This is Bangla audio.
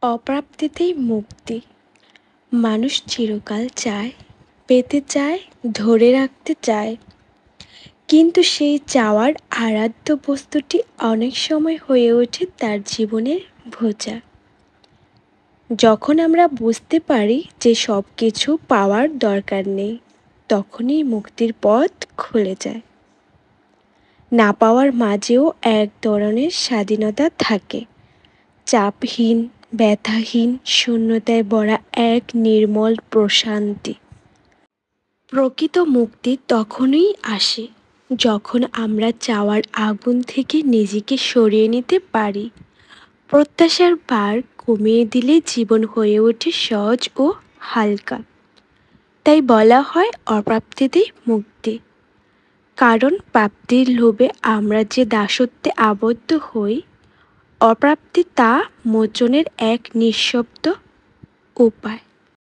অপ্রাপ্তিতেই মুক্তি। মানুষ চিরকাল চায়, পেতে চায়, ধরে রাখতে চায়, কিন্তু সেই চাওয়ার আরাধ্য বস্তুটি অনেক সময় হয়ে ওঠে তার জীবনের বোঝা। যখন আমরা বুঝতে পারি যে সব কিছু পাওয়ার দরকার নেই, তখনই মুক্তির পথ খুলে যায়। না পাওয়ার মাঝেও এক ধরনের স্বাধীনতা থাকে, চাপহীন, ব্যথাহীন, শূন্যতায় ভরা এক নির্মল প্রশান্তি। প্রকৃত মুক্তি তখনই আসে যখন আমরা চাওয়ার আগুন থেকে নিজেকে সরিয়ে নিতে পারি। প্রত্যাশার ভার কমিয়ে দিলে জীবন হয়ে ওঠে সহজ ও হালকা। তাই বলা হয় অপ্রাপ্তিতেই মুক্তি। কারণ প্রাপ্তির লোভে আমরা যে দাসত্বে আবদ্ধ হই, অপ্রাপ্তি তা মোচনের এক নিঃশব্দ উপায়।